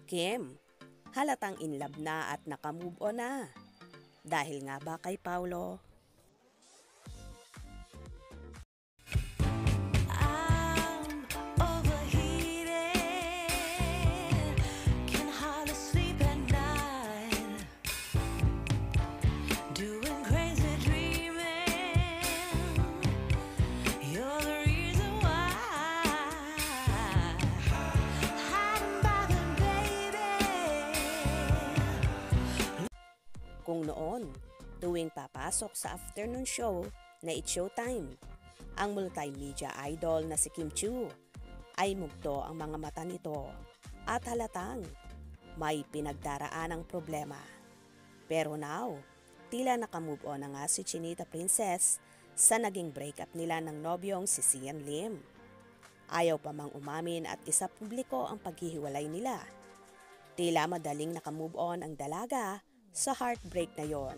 Kim, halatang in love na at nakamove on na. Dahil nga ba kay Paulo? Kung noon, tuwing papasok sa afternoon show na It's Showtime, ang multimedia idol na si Kim Chiu ay mugto ang mga mata nito at halatang may pinagdaraan ang problema. Pero now, tila nakamove on na nga si Chinita Princess sa naging breakup nila ng nobyong si Sian Lim. Ayaw pa mang umamin at isa publiko ang paghihiwalay nila. Tila madaling nakamove on ang dalaga sa heartbreak na yon.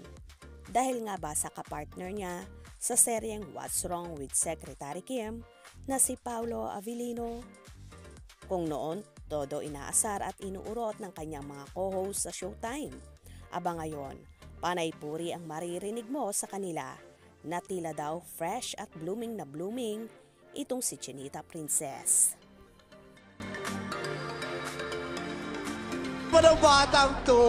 Dahil nga ba sa kapartner niya sa seryeng What's Wrong with Secretary Kim na si Paulo Avellino. Kung noon, todo inaasar at inuurot ng kanyang mga co-host sa Showtime. Aba ngayon, panay puri ang maririnig mo sa kanila na tila daw fresh at blooming na blooming itong si Chinita Princess. Ng batang to?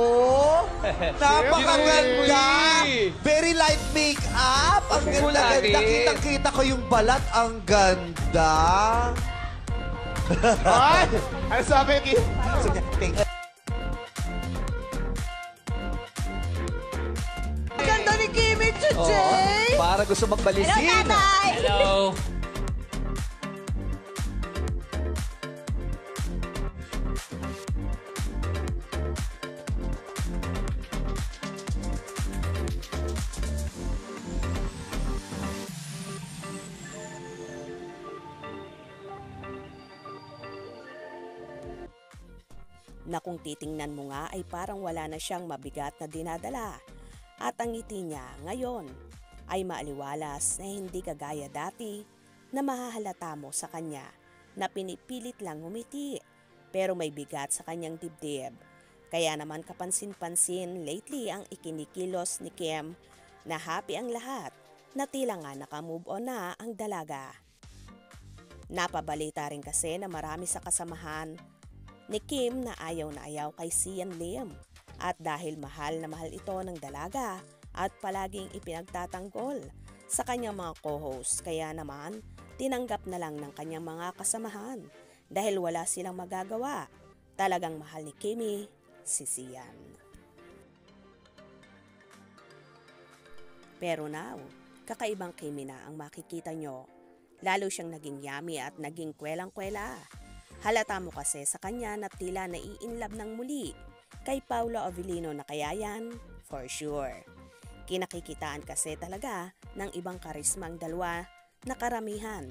Napakaganda! Very light make-up! Ang ganda-ganda! Kitang-kita ko yung balat. Ang ganda! Ay! Ano sabi, Kim? Ang ganda ni Kimi today! Para gusto magbalisin. Hello, tatay! Hello! Na kung titingnan mo nga ay parang wala na siyang mabigat na dinadala. At ang ngiti niya ngayon ay maaliwalas na hindi kagaya dati na mahahalata mo sa kanya na pinipilit lang ngumiti pero may bigat sa kanyang dibdib. Kaya naman kapansin-pansin lately ang ikinikilos ni Kim na happy ang lahat na tila nga nakamove on na ang dalaga. Napabalita rin kasi na marami sa kasamahan ni Kim na ayaw kay Sian Lim at dahil mahal na mahal ito ng dalaga at palaging ipinagtatanggol sa kanyang mga co-host kaya naman tinanggap na lang ng kanyang mga kasamahan dahil wala silang magagawa. Talagang mahal ni Kimi si Sian. Pero now, kakaibang Kimi na ang makikita nyo. Lalo siyang naging yummy at naging kwelang-kwela. Halata mo kasi sa kanya na tila nai-inlove ng muli kay Paulo Avellino na kaya yan, for sure. Kinakikitaan kasi talaga ng ibang karisma ang dalawa na karamihan.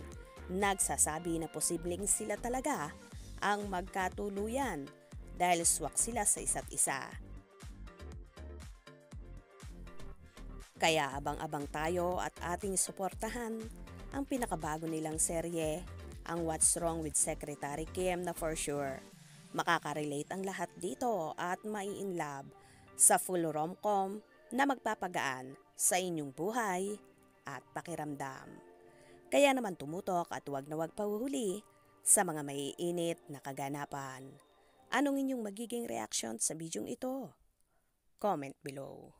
Nagsasabi na posibleng sila talaga ang magkatuluyan dahil swak sila sa isa't isa. Kaya abang-abang tayo at ating suportahan ang pinakabago nilang serye, ang What's Wrong with Secretary Kim na for sure makakarelate ang lahat dito at mai-inlove sa full rom-com na magpapagaan sa inyong buhay at pakiramdam. Kaya naman tumutok at huwag na huwag pahuhuli sa mga maiinit na kaganapan. Anong inyong magiging reaction sa bidyong ito? Comment below.